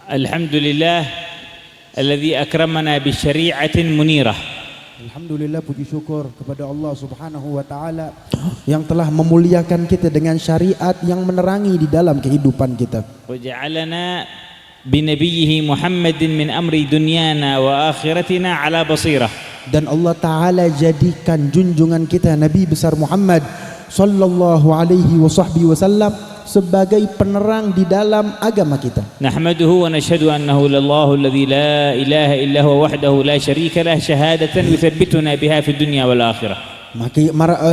Alhamdulillah alladzi akramana bisyari'atin munirah. Alhamdulillah, puji syukur kepada Allah Subhanahu wa taala yang telah memuliakan kita dengan syariat yang menerangi di dalam kehidupan kita. Wa ja'alana binabiyhi Muhammadin min amri dunyana wa akhiratina ala basirah. Dan Allah taala jadikan junjungan kita Nabi besar Muhammad sallallahu alaihi wasallam sebagai penerang di dalam agama kita. Nahmaduhu wa nashhadu annahu lallahu alladzi la ilaha illa huwa wahdahu la syarika lah syahadatan yuthabbituna biha fid dunya wal akhirah.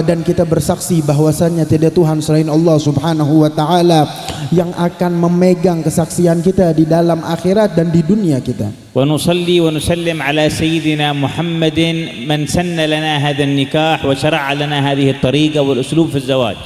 Dan kita bersaksi bahwasanya tidak Tuhan selain Allah Subhanahu wa taala yang akan memegang kesaksian kita di dalam akhirat dan di dunia kita. Wa nusalli wa nusallim ala sayyidina Muhammadin man sanna lana hadha an-nikah wa syara'a lana hadhihi at-tariqa wal uslub fi az-zawaj.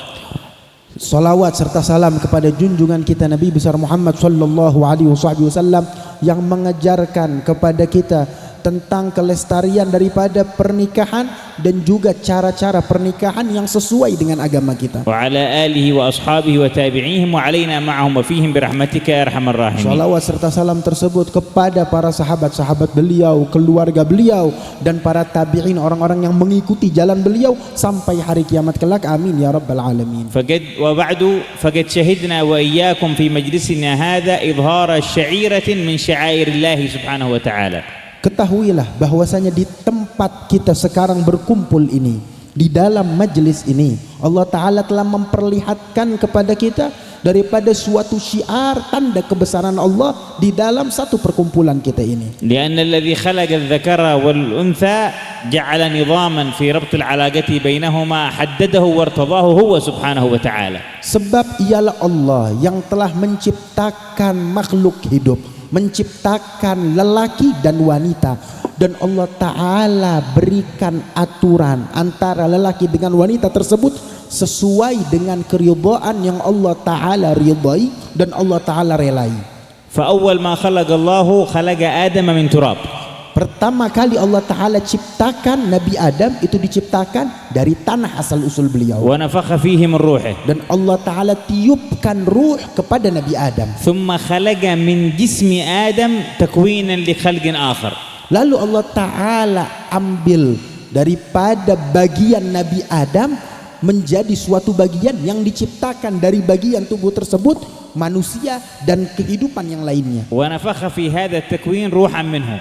Salawat serta salam kepada junjungan kita Nabi besar Muhammad sallallahu alaihi wasallam yang mengajarkan kepada kita tentang kelestarian daripada pernikahan dan juga cara-cara pernikahan yang sesuai dengan agama kita. Wa ala alihi wa ashabihi wa tabi'ihim wa alaina ma'ahum wa fihim birahmatika ya arhamar rahimin. Salawat serta salam tersebut kepada para sahabat-sahabat beliau, keluarga beliau, dan para tabi'in, orang-orang yang mengikuti jalan beliau sampai hari kiamat kelak. Amin ya rabbal alamin. Faqad syahidna wa iyyakum fi majlisina hadha idhara sya'iratin min sya'airillah subhanahu wa ta'ala. Ketahuilah bahwasanya di tempat kita sekarang berkumpul ini, di dalam majlis ini, Allah Ta'ala telah memperlihatkan kepada kita daripada suatu syiar tanda kebesaran Allah di dalam satu perkumpulan kita ini. Lianna alladhi khalaqa adh-dhakara wal-untha ja'ala nizaman fi rabt al-'alaqati bainahuma haddadahu wartadahu huwa subhanahu wa ta'ala. Sebab ialah Allah yang telah menciptakan makhluk hidup, menciptakan lelaki dan wanita, dan Allah Ta'ala berikan aturan antara lelaki dengan wanita tersebut sesuai dengan keridhaan yang Allah Ta'ala ridai dan Allah Ta'ala relai. Fa awwal ma khalaqa Allahu khalaqa Adam min turab. Pertama kali Allah Ta'ala ciptakan Nabi Adam itu diciptakan dari tanah asal usul beliau. Wa nafakha fihi min ruhihi. Dan Allah Ta'ala tiupkan ruh kepada Nabi Adam. Thumma khalaqa min jismi Adam takwinan li khalqin akhar. Lalu Allah Ta'ala ambil daripada bagian Nabi Adam menjadi suatu bagian yang diciptakan dari bagian tubuh tersebut manusia dan kehidupan yang lainnya. Wa nafakha fi hadha at-takwin ruhan minhu.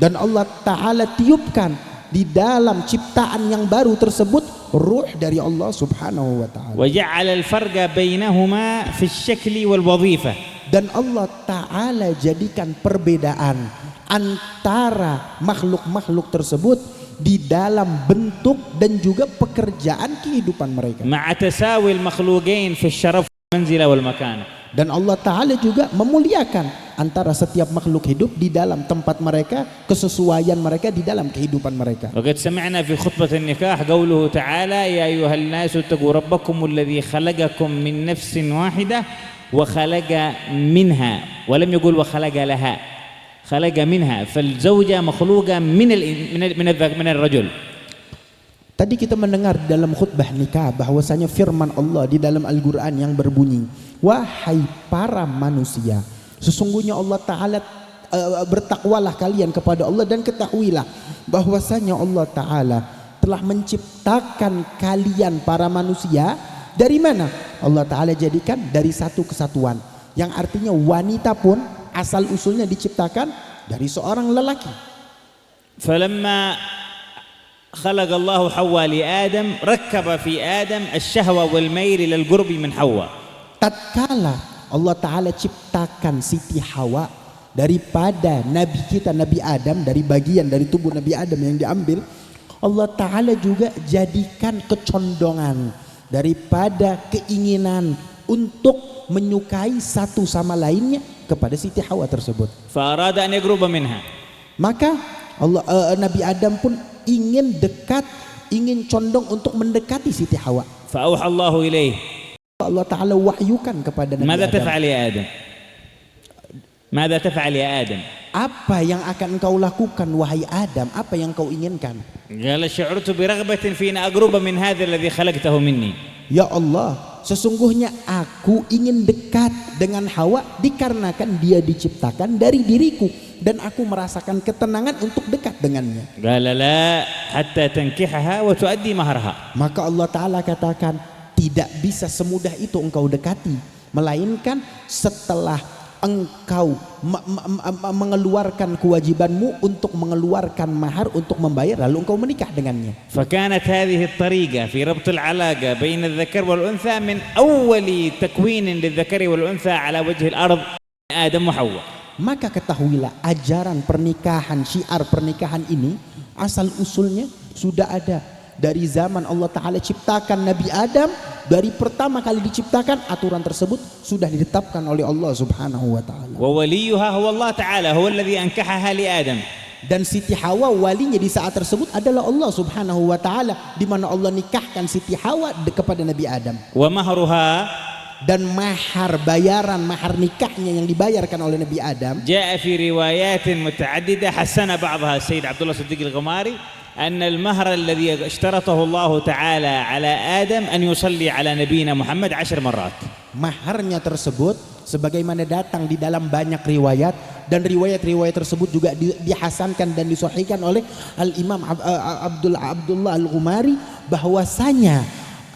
Dan Allah Ta'ala tiupkan di dalam ciptaan yang baru tersebut ruh dari Allah Subhanahu wa Ta'ala. Wa ja'ala al-farqa bainahuma fi asy-syakli wal wadhifah. Dan Allah Ta'ala jadikan perbedaan antara makhluk-makhluk tersebut di dalam bentuk dan juga pekerjaan kehidupan mereka. Ma'a tasawi al-makhluqain fi asy-syaraf wal manzila wal makan. Dan Allah Ta'ala juga memuliakan antara setiap makhluk hidup di dalam tempat mereka, kesesuaian mereka di dalam kehidupan mereka. Waqad sami'na fi khutbah an-nikah qauluhu ta'ala ya ayyuhal nasu taqu rabbakum alladhi khalaqakum min nafsin wahidah wa khalaqa minha wa lam yaqul wa khalaqa laha. Khalaqa minha fal zawja makhluqa min ar-rajul. Tadi kita mendengar dalam khutbah nikah bahwasanya firman Allah di dalam Al-Qur'an yang berbunyi, wahai para manusia, sesungguhnya Allah Ta'ala bertakwalah kalian kepada Allah dan ketahuilah bahwasanya Allah Ta'ala telah menciptakan kalian para manusia dari mana? Allah Ta'ala jadikan dari satu kesatuan, yang artinya wanita pun asal usulnya diciptakan dari seorang lelaki. Falamma خلق الله حواء لآدم ركب في آدم الشهوة والميل إلى القرب من حواء. Tatkala Allah Ta'ala ciptakan Siti Hawa daripada Nabi kita Nabi Adam, dari bagian dari tubuh Nabi Adam yang diambil, Allah Ta'ala juga jadikan kecondongan daripada keinginan untuk menyukai satu sama lainnya kepada Siti Hawa tersebut. Fa'arada an yaqruba minha. Maka Nabi Adam pun ingin dekat, ingin condong untuk mendekati Siti Hawa. Fa'auha Allahu ilaih. Allah Ta'ala wahyukan kepada Nabi Adam. Mada taf'al ya Adam? Mada taf'al ya Adam? Apa yang akan engkau lakukan wahai Adam? Apa yang kau inginkan? Qala syu'urtu bi raghbatin fi an aqruba min hadha alladhi khalaqtahu minni. Ya Allah, sesungguhnya aku ingin dekat dengan Hawa dikarenakan dia diciptakan dari diriku dan aku merasakan ketenangan untuk dekat dengannya. قال لا حتى تنكحها وتؤدي مهرها. Maka Allah Ta'ala katakan, tidak bisa semudah itu engkau dekati, melainkan setelah engkau mengeluarkan kewajibanmu untuk mengeluarkan mahar untuk membayar, lalu engkau menikah dengannya. فكانت هذه الطريقة في ربط العلاقة بين الذكر والأنثى من أول تكوين للذكر والأنثى على وجه الأرض آدم وحواء. Maka ketahuilah, ajaran pernikahan, syiar pernikahan ini asal usulnya sudah ada dari zaman Allah Ta'ala ciptakan Nabi Adam. Dari pertama kali diciptakan, aturan tersebut sudah ditetapkan oleh Allah Subhanahu wa Ta'ala. ووليها هو الله تعالى هو الذي أنكحها لآدم. Dan Siti Hawa walinya di saat tersebut adalah Allah Subhanahu wa Ta'ala, di mana Allah nikahkan Siti Hawa kepada Nabi Adam. ومهرها Dan mahar, bayaran mahar nikahnya yang dibayarkan oleh Nabi Adam جاء في روايات متعددة حسن بعضها السيد عبد الله الصديق الغماري أن المهر الذي اشترطه الله تعالى على آدم أن يصلي على نبينا محمد 10 مرات. maharnya tersebut sebagaimana datang di dalam banyak riwayat, dan riwayat-riwayat tersebut juga dihasankan dan disahihkan oleh Al-Imam Abdullah Al-Ghumari, bahwasanya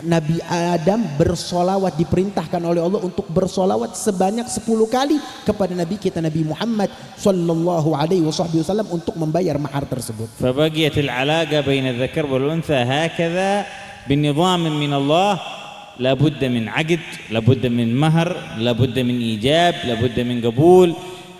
Nabi Adam bersolawat, diperintahkan oleh Allah untuk bersolawat sebanyak 10 kali kepada Nabi kita Nabi Muhammad sallallahu alaihi wasallam untuk membayar mahar tersebut. فبقيت العلاقة بين الذكر والأنثى هكذا بنظام من الله، لابد من عقد، لابد من مهر، لابد من إيجاب، لابد من قبول.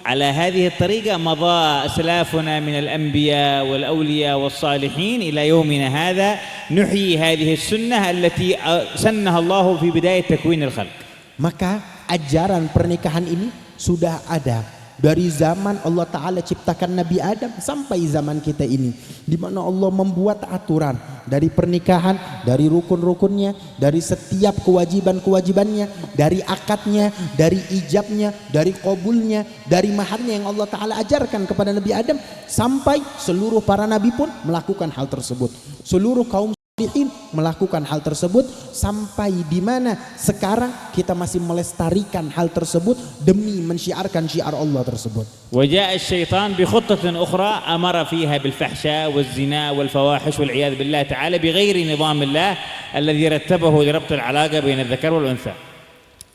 على هذه الطريقة مضى أسلافنا من الأنبياء والأولياء والصالحين إلى يومنا هذا، نحيي هذه السنة التي سنها الله في بداية تكوين الخلق. Maka ajaran pernikahan ini sudah ada dari zaman Allah Ta'ala ciptakan Nabi Adam sampai zaman kita ini, di mana Allah membuat aturan dari pernikahan, dari rukun-rukunnya, dari setiap kewajiban-kewajibannya, dari akadnya, dari ijabnya, dari qabulnya, dari maharnya yang Allah Ta'ala ajarkan kepada Nabi Adam, sampai seluruh para nabi pun melakukan hal tersebut, seluruh kaum salihin melakukan hal tersebut, sampai di mana sekarang kita masih melestarikan hal tersebut demi mensyiarkan syiar Allah tersebut. وجاء الشيطان بخطة أخرى أمر فيها بالفحشاء والزنا والفواحش والعياذ بالله تعالى بغير نظام الله الذي رتبه لربط العلاقة بين الذكر والأنثى.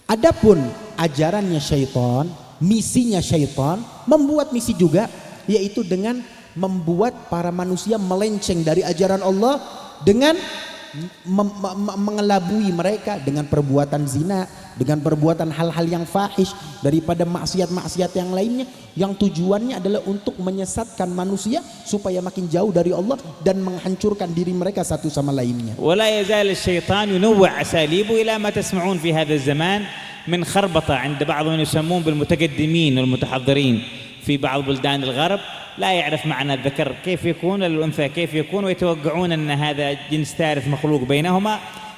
Adapun ajarannya syaitan, misinya syaitan membuat misi juga, yaitu dengan membuat para manusia melenceng dari ajaran Allah dengan mengelabui mereka dengan perbuatan zina, dengan perbuatan hal-hal yang fahish, daripada maksiat-maksiat yang lainnya, yang tujuannya adalah untuk menyesatkan manusia supaya makin jauh dari Allah dan menghancurkan diri mereka satu sama lainnya. ولا يزال الشيطان ينوع أساليبه إلى ما تسمعون في هذا الزمان من خربطة عند بعض من يسمون بالمتقدمين والمتحضرين في بعض بلدان الغرب، لا يعرف معنى الذكر كيف يكون، الأنثى كيف يكون، ويتوقعون أن هذا جنس ثالث مخلوق بينهما،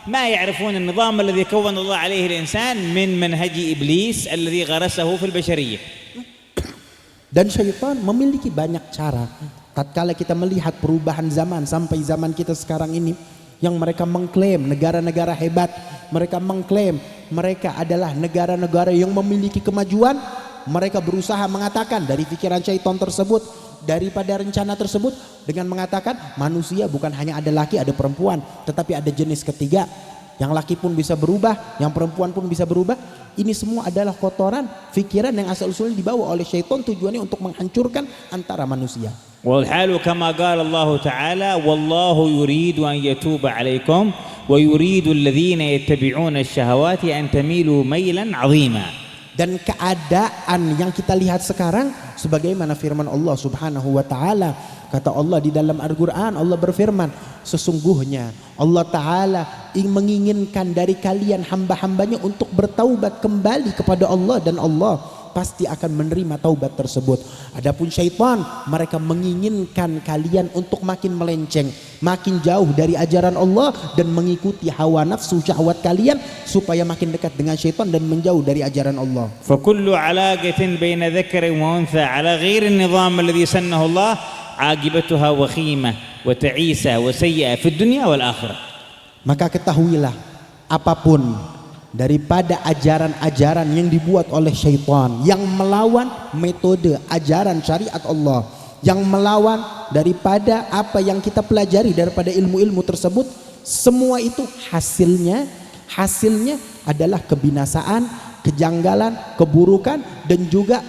ما يعرفون النظام الذي كون الله عليه الإنسان من منهج إبليس الذي غرسه في البشرية. Dan syaitan memiliki banyak cara. Tatkala kita melihat perubahan zaman sampai zaman kita sekarang ini, yang mereka mengklaim negara-negara hebat, mereka mengklaim mereka adalah negara-negara yang memiliki kemajuan, mereka berusaha mengatakan dari pikiran syaitan tersebut, daripada rencana tersebut, dengan mengatakan manusia bukan hanya ada laki ada perempuan, tetapi ada jenis ketiga, yang laki pun bisa berubah, yang perempuan pun bisa berubah. Ini semua adalah kotoran pikiran yang asal usulnya dibawa oleh syaitan, tujuannya untuk menghancurkan antara manusia. والحال كما قال الله تعالى والله يريد أن يتوب عليكم ويريد الذين يتبعون الشهوات أن تميلوا ميلا عظيما. Dan keadaan yang kita lihat sekarang sebagaimana firman Allah Subhanahu wa Ta'ala, kata Allah di dalam Al-Quran, Allah berfirman, sesungguhnya Allah Ta'ala menginginkan dari kalian hamba-hambanya untuk bertaubat kembali kepada Allah, dan Allah pasti akan menerima taubat tersebut. Adapun syaitan, mereka menginginkan kalian untuk makin melenceng, makin jauh dari ajaran Allah dan mengikuti hawa nafsu syahwat kalian supaya makin dekat dengan syaitan dan menjauh dari ajaran Allah. فكل علاقة بين ذكر وأنثى على غير النظام الذي سنه الله عاقبتها وخيمة وتعيسة وسيئة في الدنيا والآخرة. Maka ketahuilah, apapun daripada ajaran-ajaran yang dibuat oleh syaitan yang melawan metode ajaran syariat Allah, yang melawan daripada apa yang kita pelajari daripada ilmu-ilmu tersebut, semua itu hasilnya adalah kebinasaan, kejanggalan, keburukan, dan juga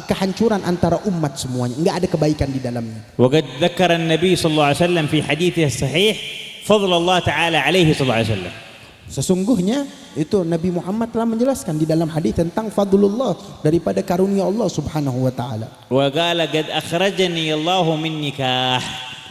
kehancuran antara umat semuanya. Enggak ada kebaikan di dalamnya. وقد ذكر النبي صلى الله عليه وسلم في حديثه الصحيح فضل الله تعالى عليه صلى الله عليه وسلم. Sesungguhnya itu Nabi Muhammad telah menjelaskan di dalam hadis tentang fadlullah, daripada karunia Allah Subhanahu wa taala. وقال قد أخرجني الله من نكاح.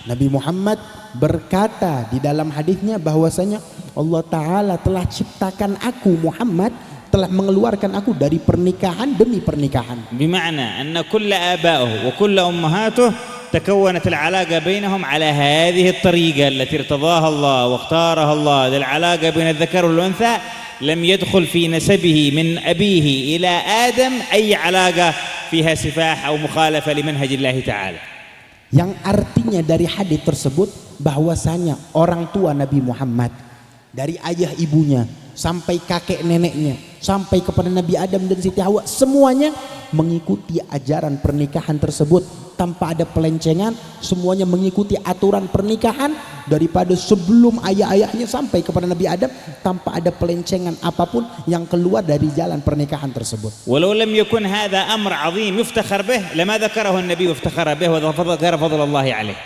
Nabi Muhammad berkata di dalam hadisnya bahwasanya Allah taala telah ciptakan aku Muhammad, telah mengeluarkan aku dari pernikahan demi pernikahan. بمعنى أن كل آبائه وكل أمهاته تكونت العلاقة بينهم على هذه الطريقة التي ارتضاها الله واختارها الله. العلاقة بين الذكر والأنثى لم يدخل في نسبه من أبيه إلى آدم أي علاقة فيها سفاح أو مخالفة لمنهج الله تعالى. Yang artinya dari hadis tersebut bahwasanya orang tua Nabi Muhammad, dari ayah ibunya sampai kakek neneknya sampai kepada Nabi Adam dan Siti Hawa, semuanya mengikuti ajaran pernikahan tersebut tanpa ada pelencengan. Semuanya mengikuti aturan pernikahan daripada sebelum ayah-ayahnya sampai kepada Nabi Adam, tanpa ada pelencengan apapun yang keluar dari jalan pernikahan tersebut. ولو لم يكن هذا أمر عظيم يفتخر به لما ذكره النبي وافتخر به وذكر فضل الله عليه.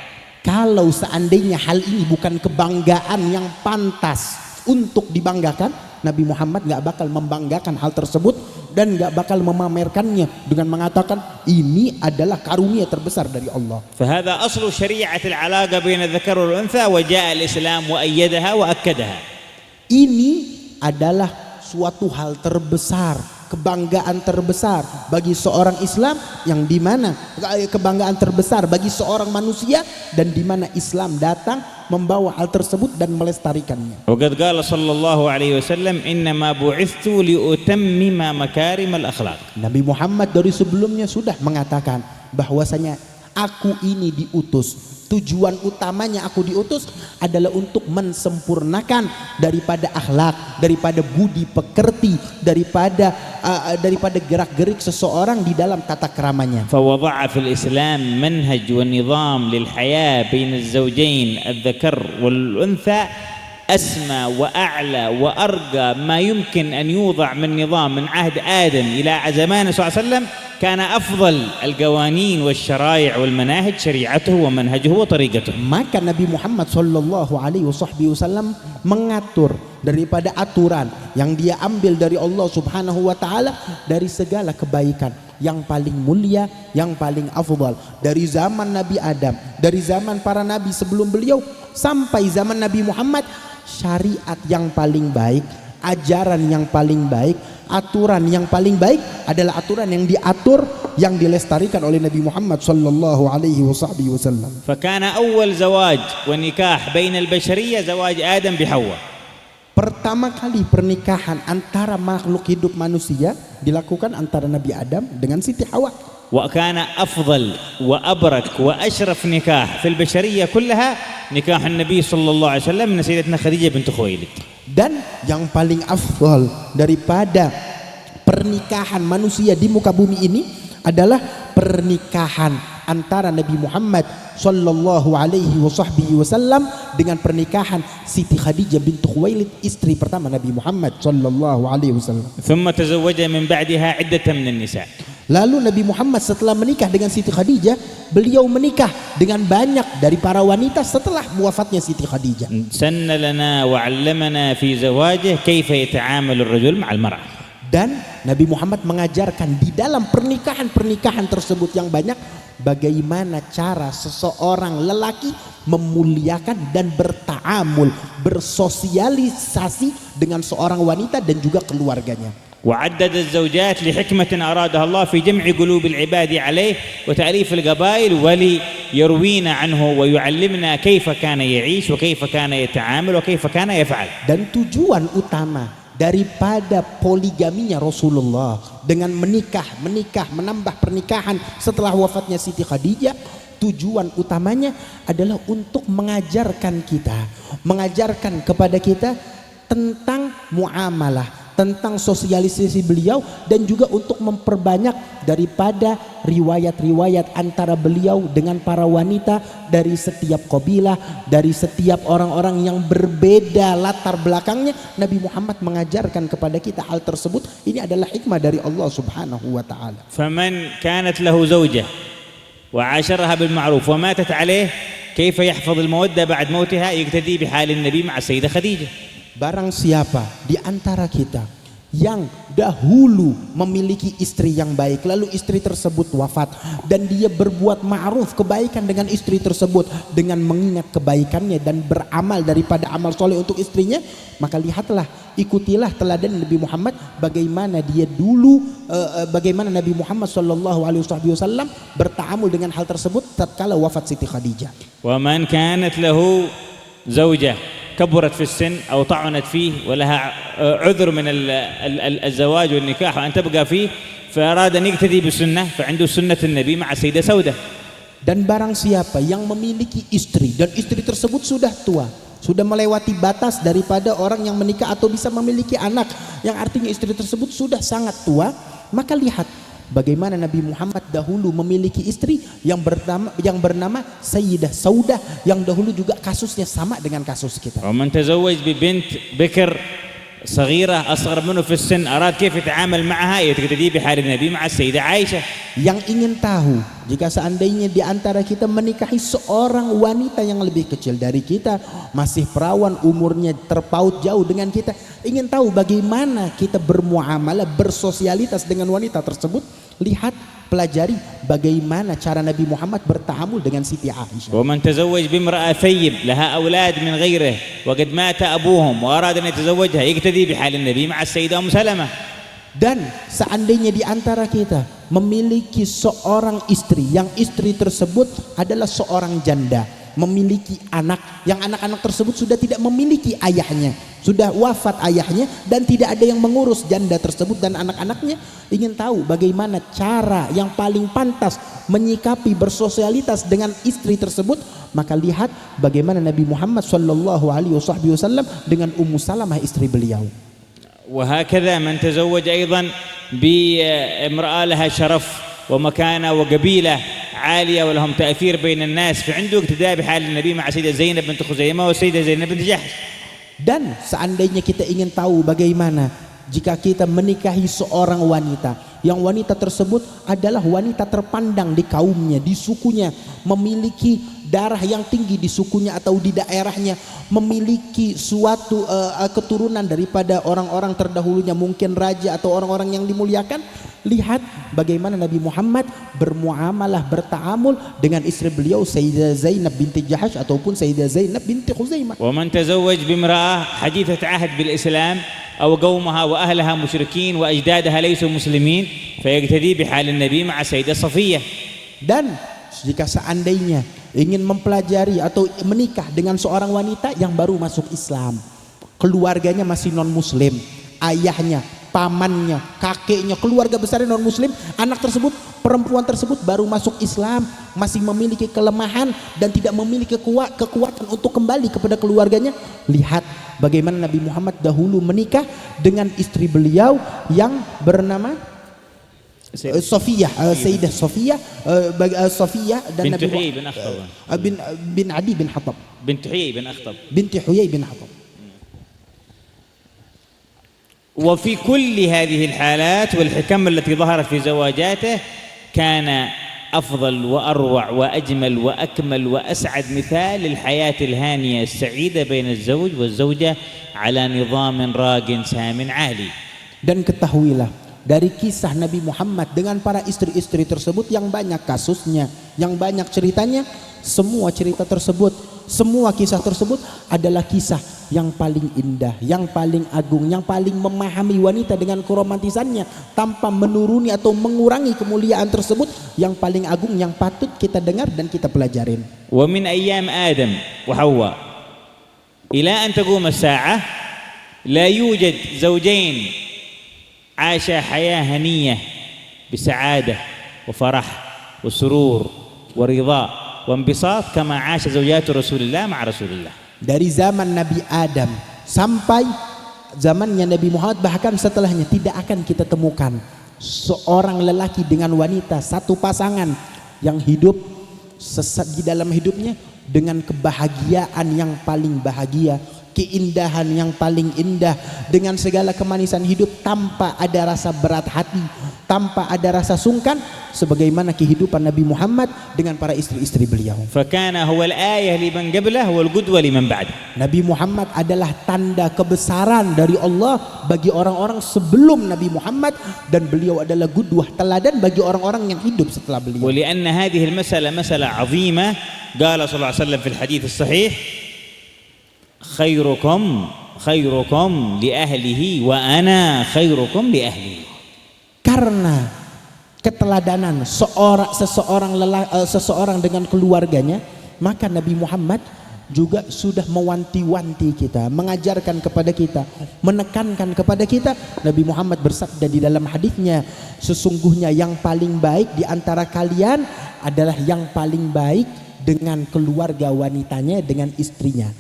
Kalau seandainya hal ini bukan kebanggaan yang pantas untuk dibanggakan, Nabi Muhammad gak bakal membanggakan hal tersebut dan gak bakal memamerkannya dengan mengatakan ini adalah karunia terbesar dari Allah. فهذا أصل شريعة العلاقة بين الذكر والأنثى وجاء الإسلام وأيدها وأكدها. Ini adalah suatu hal terbesar, kebanggaan terbesar bagi seorang Islam, yang dimana kebanggaan terbesar bagi seorang manusia, dan dimana Islam datang membawa hal tersebut dan melestarikannya. وقد قال صلى الله عليه وسلم إنما بعثت لأتمم مكارم الأخلاق. Nabi Muhammad dari sebelumnya sudah mengatakan bahwasanya aku ini diutus, tujuan utamanya aku diutus adalah untuk mensempurnakan daripada akhlak, daripada budi pekerti, daripada gerak-gerik seseorang di dalam tata keramanya. فوضع في الإسلام منهج ونظام للحياة بين الزوجين الذكر والأنثى أسمى وأعلى وأرقى ما يمكن أن يوضع من نظام من عهد آدم إلى زمان صلى الله عليه وسلم. كان أفضل القوانين والشرائع والمناهج شريعته ومنهجه وطريقته. Maka Nabi Muhammad sallallahu alaihi wasallam mengatur daripada aturan yang dia ambil dari Allah Subhanahu wa taala dari segala kebaikan yang paling mulia, yang paling afdal, dari zaman Nabi Adam, dari zaman para nabi sebelum beliau sampai zaman Nabi Muhammad. Syariat yang paling baik, ajaran yang paling baik, aturan yang paling baik adalah aturan yang diatur, yang dilestarikan oleh Nabi Muhammad sallallahu alaihi wasallam. فكان أول زواج ونكاح بين البشرية زواج آدم بحواء. Pertama kali pernikahan antara makhluk hidup manusia dilakukan antara Nabi Adam dengan Siti Hawa. وكان أفضل وأبرك وأشرف نكاح في البشرية كلها نكاح النبي صلى الله عليه وسلم من سيدتنا خديجة بنت خويلد. Dan yang paling afdal daripada pernikahan manusia di muka bumi ini adalah pernikahan antara Nabi Muhammad sallallahu alaihi wasallam dengan pernikahan Siti Khadijah bintu Khuwailid, istri pertama Nabi Muhammad sallallahu alaihi wasallam. ثم تزوج من بعدها عدة من النساء. Lalu Nabi Muhammad setelah menikah dengan Siti Khadijah, beliau menikah dengan banyak dari para wanita setelah wafatnya Siti Khadijah. سن لنا وعلمنا في زواجه كيف يتعامل الرجل مع المرأة. Dan Nabi Muhammad mengajarkan di dalam pernikahan tersebut yang banyak, bagaimana cara seseorang lelaki memuliakan dan bertaamul, bersosialisasi dengan seorang wanita dan juga keluarganya. وعدد الزوجات لحكمة أرادها الله في جمع قلوب العباد عليه وتأليف القبائل وليروينا عنه ويعلمنا كيف كان يعيش وكيف كان يتعامل وكيف كان يفعل. Dan tujuan utama daripada poligaminya Rasulullah dengan menikah menambah pernikahan setelah wafatnya Siti Khadijah, tujuan utamanya adalah untuk mengajarkan kepada kita tentang muamalah, tentang sosialisasi beliau, dan juga untuk memperbanyak daripada riwayat-riwayat antara beliau dengan para wanita dari setiap kabilah, dari setiap orang-orang yang berbeda latar belakangnya. Nabi Muhammad mengajarkan kepada kita hal tersebut. Ini adalah hikmah dari Allah Subhanahu wa taala. فمن كانت له زوجة وعاشرها بالمعروف وماتت عليه كيف يحفظ المودة بعد موتها يقتدي بحال النبي مع السيدة خديجة. Barang siapa di antara kita yang dahulu memiliki istri yang baik, lalu istri tersebut wafat, dan dia berbuat ma'ruf, kebaikan dengan istri tersebut, dengan mengingat kebaikannya dan beramal daripada amal soleh untuk istrinya, maka lihatlah, ikutilah teladan Nabi Muhammad, bagaimana dia dulu, bagaimana Nabi Muhammad SAW bertaamul dengan hal tersebut tatkala wafat Siti Khadijah. ومن كانت له زوجة كبرت في السن أو طعنت فيه ولها عذر من الزواج والنكاح وأن تبقى فيه فأراد أن يقتدي بالسنة فعنده سنة النبي مع السيدة سودة. Dan barang siapa yang memiliki istri dan istri tersebut sudah tua, sudah melewati batas daripada orang yang menikah atau bisa memiliki anak, yang artinya istri tersebut sudah sangat tua, maka lihat bagaimana Nabi Muhammad dahulu memiliki istri yang bernama Sayyidah Saudah, yang dahulu juga kasusnya sama dengan kasus kita. ومن تزوج ببنت بكر صغيرة أصغر منه في السن أراد كيف يتعامل معها يقتدي بحال النبي مع السيدة عائشة. Yang ingin tahu jika seandainya di antara kita menikahi seorang wanita yang lebih kecil dari kita, masih perawan, umurnya terpaut jauh dengan kita, ingin tahu bagaimana kita bermuamalah, bersosialitas dengan wanita tersebut, lihat, pelajari bagaimana cara Nabi Muhammad bertaamul dengan Siti Aisyah. ومن تزوج بامرأة ثيب لها أولاد من غيره وقد مات أبوهم وأراد أن يتزوجها يقتدي بحال النبي مع السيدة أم سلمة. Dan seandainya di antara kita memiliki seorang istri, yang istri tersebut adalah seorang janda, memiliki anak, yang anak-anak tersebut sudah tidak memiliki ayahnya, sudah wafat ayahnya, dan tidak ada yang mengurus janda tersebut dan anak-anaknya, ingin tahu bagaimana cara yang paling pantas menyikapi bersosialitas dengan istri tersebut, maka lihat bagaimana Nabi Muhammad SAW dengan Ummu Salamah istri beliau. وهكذا من تزوج أيضا بامرأة لها شرف ومكانة وقبيلة عالية ولهم تأثير بين الناس فعنده اقتداء بحال النبي مع سيدة زينب بنت خزيمة وسيدة زينب بنت جحش. Dan seandainya kita ingin tahu bagaimana jika kita menikahi seorang wanita, yang wanita tersebut adalah wanita terpandang di kaumnya, di sukunya, memiliki darah yang tinggi di sukunya atau di daerahnya, memiliki suatu keturunan daripada orang-orang terdahulunya, mungkin raja atau orang-orang yang dimuliakan, lihat bagaimana Nabi Muhammad bermuamalah, bertaamul dengan istri beliau Sayyidah Zainab binti Jahash ataupun Sayyidah Zainab binti Khuzaimah. ومن تزوج بامرأة حديثة عهد بالإسلام أو قومها وأهلها مشركين وأجدادها ليسوا مسلمين فيقتدي بحال النبي مع السيدة صفية. Dan jika seandainya ingin mempelajari atau menikah dengan seorang wanita yang baru masuk Islam, keluarganya masih non muslim, ayahnya, pamannya, kakeknya, keluarga besarnya non muslim, anak tersebut, perempuan tersebut baru masuk Islam, masih memiliki kelemahan dan tidak memiliki kekuatan untuk kembali kepada keluarganya, lihat bagaimana Nabi Muhammad dahulu menikah dengan istri beliau yang bernama Sofiyah, Sayyidah Sofiyah, Sofiyah dan بنت Nabi حيي بن أخطب bin Adi bin Khattab, بنت حيي بن أخطب binti Huyai bin Khattab. وفي كل هذه الحالات والحكم التي ظهرت في زواجاته كان أفضل وأروع وأجمل وأكمل وأسعد مثال للحياة الهانية السعيدة بين الزوج والزوجة على نظام راق سام عالي. Dan ketahuilah dari kisah Nabi Muhammad dengan para istri-istri tersebut yang banyak kasusnya, yang banyak ceritanya, semua cerita tersebut, semua kisah tersebut adalah kisah yang paling indah, yang paling agung, yang paling memahami wanita dengan keromantisannya tanpa menuruni atau mengurangi kemuliaan tersebut, yang paling agung, yang patut kita dengar dan kita pelajarin. ومن أيام آدم وحواء إلى أن تقوم الساعة لا يوجد زوجين عاشا حياة هنية بسعادة وفرح وسرور ورضا وانبساط كما عاش زوجات رسول الله مع رسول الله. Dari zaman Nabi Adam sampai zamannya Nabi Muhammad, bahkan setelahnya tidak akan kita temukan seorang lelaki dengan wanita satu pasangan yang hidup di dalam hidupnya dengan kebahagiaan yang paling bahagia, keindahan yang paling indah, dengan segala kemanisan hidup tanpa ada rasa berat hati, tanpa ada rasa sungkan, sebagaimana kehidupan Nabi Muhammad dengan para istri-istri beliau. فكان هو الآية لمن قبله والقدوة لمن بعده. Nabi Muhammad adalah tanda kebesaran dari Allah bagi orang-orang sebelum Nabi Muhammad, dan beliau adalah qudwah, teladan bagi orang-orang yang hidup setelah beliau. ولأن هذه المسألة مسألة عظيمة قال صلى الله عليه وسلم في الحديث الصحيح خيركم لأهله وأنا خيركم لأهلي. Karena keteladanan seseorang dengan keluarganya, maka Nabi Muhammad juga sudah mewanti-wanti kita, mengajarkan kepada kita, menekankan kepada kita. Nabi Muhammad bersabda di dalam hadisnya, sesungguhnya yang paling baik di antara kalian adalah yang paling baik dengan keluarga wanitanya, dengan istrinya,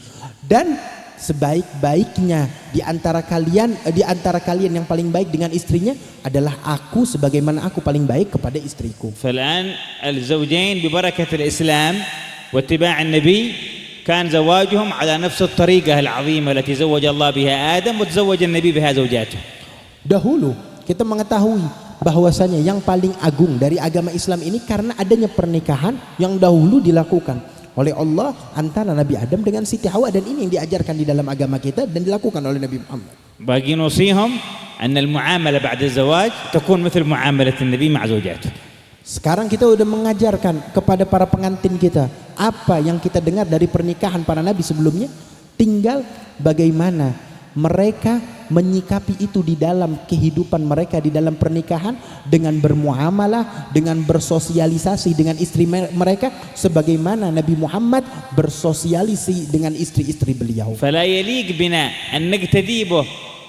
dan sebaik-baiknya di antara kalian yang paling baik dengan istrinya adalah aku, sebagaimana aku paling baik kepada istriku. فالآن الزوجين ببركة الإسلام واتباع النبي كان زواجهم على نفس الطريقة العظيمة التي زوج الله بها آدم وتزوج النبي بها زوجاته. Dahulu kita mengetahui bahwasanya yang paling agung dari agama Islam ini karena adanya pernikahan yang dahulu dilakukan oleh Allah antara Nabi Adam dengan Siti Hawa, dan ini yang diajarkan di dalam agama kita dan dilakukan oleh Nabi Muhammad. باقي نوصيهم أن المعاملة بعد الزواج تكون مثل معاملة النبي مع زوجاته. Sekarang kita udah mengajarkan kepada para pengantin kita apa yang kita dengar dari pernikahan para nabi sebelumnya, tinggal bagaimana mereka menyikapi itu di dalam kehidupan mereka di dalam pernikahan, dengan bermuamalah, dengan bersosialisasi dengan istri mereka sebagaimana Nabi Muhammad bersosialisasi dengan istri-istri beliau. فلا يليق بنا أن نقتدي به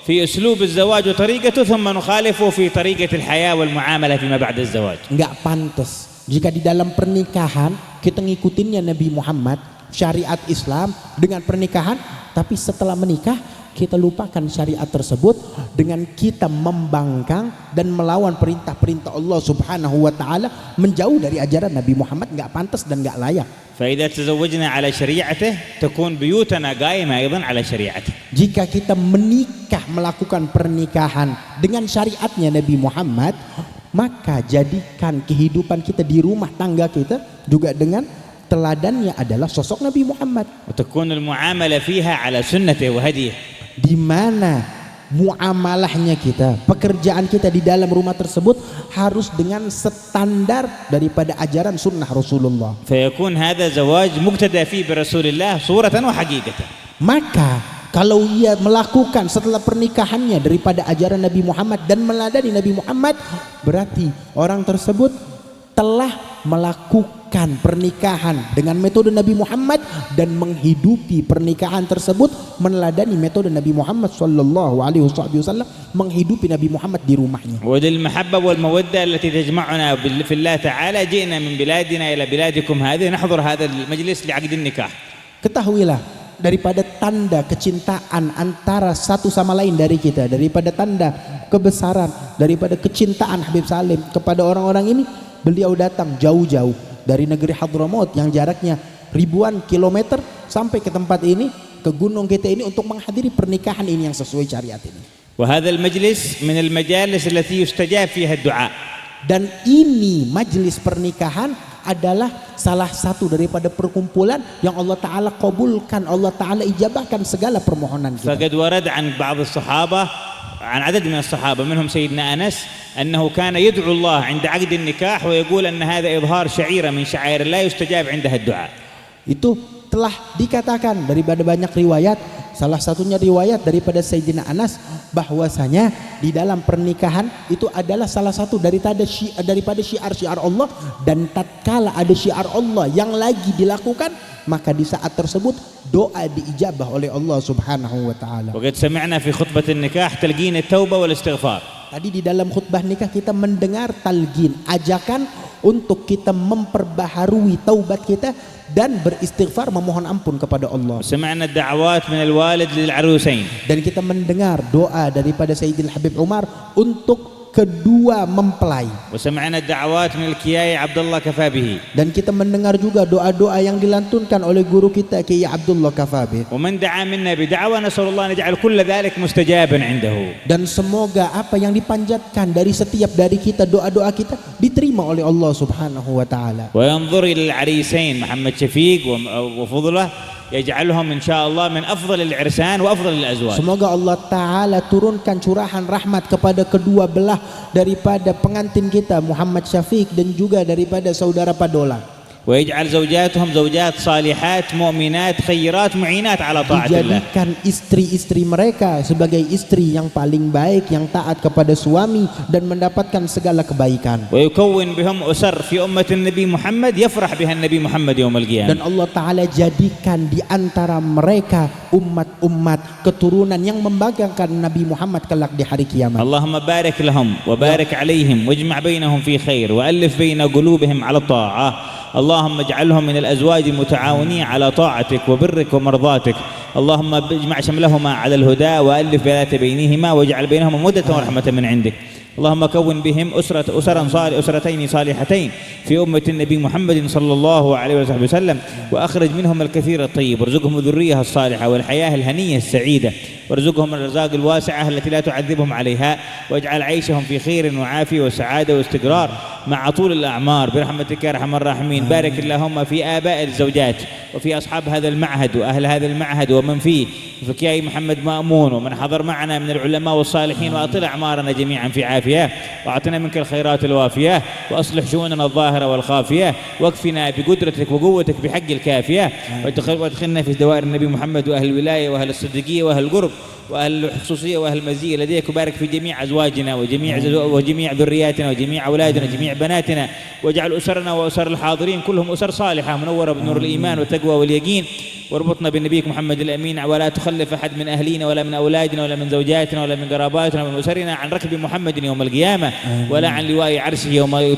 في أسلوب الزواج وطريقته ثم نخالفه في طريقة الحياة والمعاملة فيما بعد الزواج. Enggak pantas jika di dalam pernikahan kita ngikutinnya Nabi Muhammad, syariat Islam dengan pernikahan, tapi setelah menikah kita lupakan syariat tersebut dengan kita membangkang dan melawan perintah-perintah Allah Subhanahu wa taala, menjauh dari ajaran Nabi Muhammad. Enggak pantas dan enggak layak. فإذا تزوجنا على شريعته تكون بيوتنا قائمة أيضا على شريعته. Jika kita menikah, melakukan pernikahan dengan syariatnya Nabi Muhammad, maka jadikan kehidupan kita di rumah tangga kita juga dengan teladannya adalah sosok Nabi Muhammad. وتكون المعاملة فيها على سنته وهديه. Di mana muamalahnya kita, pekerjaan kita di dalam rumah tersebut harus dengan standar daripada ajaran sunnah Rasulullah. فيكون هذا زواج مقتدى فيه برسول الله صورة وحقيقة. Maka kalau ia melakukan setelah pernikahannya daripada ajaran Nabi Muhammad dan meladani Nabi Muhammad, berarti orang tersebut telah melakukan pernikahan dengan metode Nabi Muhammad dan menghidupi pernikahan tersebut meneladani metode Nabi Muhammad sallallahu alaihi wasallam, menghidupi Nabi Muhammad di rumahnya. وللمحبة والمودة التي تجمعنا في الله تعالى جئنا من بلادنا إلى بلادكم هذه نحضر هذا المجلس لعقد النكاح. Ketahuilah, daripada tanda kecintaan antara satu sama lain dari kita, daripada tanda kebesaran, daripada kecintaan Habib Salim kepada orang-orang ini, beliau datang jauh-jauh dari negeri Hadramaut yang jaraknya ribuan kilometer sampai ke tempat ini, ke gunung kita ini, untuk menghadiri pernikahan ini yang sesuai syariat ini. وهذا المجلس من المجالس التي يستجاب فيها الدعاء. Dan ini majelis pernikahan adalah salah satu daripada perkumpulan yang Allah Ta'ala kabulkan, Allah Ta'ala ijabahkan segala permohonan kita. فقد ورد عن بعض الصحابة، عن عدد من الصحابة منهم سيدنا أنس، أنه كان يدعو الله عند عقد النكاح ويقول أن هذا إظهار شعيرة من شعائر الله يستجاب عندها الدعاء. Itu telah dikatakan daripada banyak riwayat, salah satunya riwayat daripada Sayyidina Anas, bahwasanya di dalam pernikahan itu adalah salah satu daripada syiar-syiar Allah, dan tatkala ada syiar Allah yang lagi dilakukan, maka di saat tersebut doa diijabah oleh Allah Subhanahu wa taala. وقد سمعنا في خطبة النكاح تلقين التوبة والاستغفار. Tadi di dalam khutbah nikah kita mendengar talqin, ajakan untuk kita memperbaharui taubat kita dan beristighfar memohon ampun kepada Allah. سمعنا الدعوات من الوالد للعروسين. Dan kita mendengar doa daripada Sayyidil Habib Umar untuk kedua mempelai. وسمعنا الدعوات من الكياي عبد الله كفابه. Dan kita mendengar juga doa-doa yang dilantunkan oleh guru kita Kiai Abdullah Kafabih. ومن دعا منا بدعوة نسأل الله أن يجعل كل ذلك مستجابا عنده. Dan semoga apa yang dipanjatkan dari setiap dari kita, doa-doa kita diterima oleh Allah Subhanahu wa taala. وينظر إلى العريسين محمد شفيق وفضله يجعلهم إن شاء الله من أفضل العرسان وأفضل الأزواج. Semoga Allah taala turunkan curahan rahmat kepada kedua belah daripada pengantin kita Muhammad Syafiq dan juga daripada saudara Padola. ويجعل زوجاتهم زوجات صالحات مؤمنات خيرات معينات على طاعة الله. Dijadikan istri-istri mereka sebagai istri yang paling baik, yang taat kepada suami dan mendapatkan segala kebaikan. ويكون بهم أسر في أمة النبي محمد يفرح بها النبي محمد يوم القيامة. Dan Allah taala jadikan di antara mereka umat-umat keturunan yang membanggakan Nabi Muhammad kelak di hari kiamat. اللهم بارك لهم وبارك عليهم واجمع بينهم في خير وألف بين قلوبهم على الطاعة. اللهم اجعلهم من الأزواج المتعاونين على طاعتك وبرك ومرضاتك. اللهم اجمع شملهما على الهدى وألف ذات بينهما واجعل بينهما مودة ورحمة من عندك. اللهم كون بهم أسرتين صالحتين في أمة النبي محمد صلى الله عليه وسلم وأخرج منهم الكثير الطيب وارزقهم الذرية الصالحة والحياة الهنية السعيدة وارزقهم الرزاق الواسعة التي لا تعذبهم عليها واجعل عيشهم في خير وعافية وسعادة واستقرار مع طول الأعمار برحمتك يا أرحم الراحمين. بارك اللهم في آباء الزوجات وفي أصحاب هذا المعهد وأهل هذا المعهد ومن فيه وفي محمد مأمون ومن حضر معنا من العلماء والصالحين وأطل أعمارنا جميعا في عافية وأعطنا منك الخيرات الوافية وأصلح شؤوننا الظاهرة والخافية واكفنا بقدرتك وقوتك بحق الكافية وادخلنا في دوائر النبي محمد وأهل الولاية وأهل الصديقية وأهل القرب وأهل الخصوصية وأهل المزية لديك وبارك في جميع أزواجنا وجميع ذرياتنا وجميع أولادنا وجميع بناتنا واجعل أسرنا وأسر الحاضرين كلهم أسر صالحة منورة بنور الإيمان والتقوى واليقين واربطنا بنبيك محمد الأمين ولا تخلف أحد من أهلينا ولا من أولادنا ولا من زوجاتنا ولا من قراباتنا ولا من أسرنا عن ركب محمد يوم القيامة ولا عن لواء عرشه يوم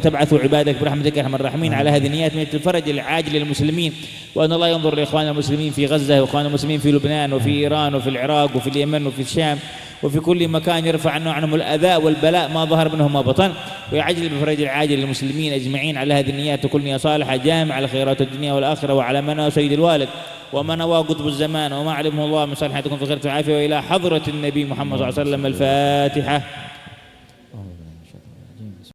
تبعث عبادك برحمتك يا أرحم الراحمين. على هذه النيات من الفرج العاجل للمسلمين وأن الله ينظر لإخواننا المسلمين في غزة وإخواننا المسلمين في لبنان وفي إيران وفي العراق وفي اليمن وفي الشام وفي كل مكان يرفع عنهم الأذى والبلاء ما ظهر منه ما بطن ويعجل بفرج العاجل للمسلمين أجمعين. على هذه النيات وكل نية صالحة جامع على خيرات الدنيا والآخرة وعلى منى سيد الوالد ومن نوى قطب الزمان وما علمه الله من صالحاتكم في خير وعافية وإلى حضرة النبي محمد صلى الله عليه وسلم. الفاتحة.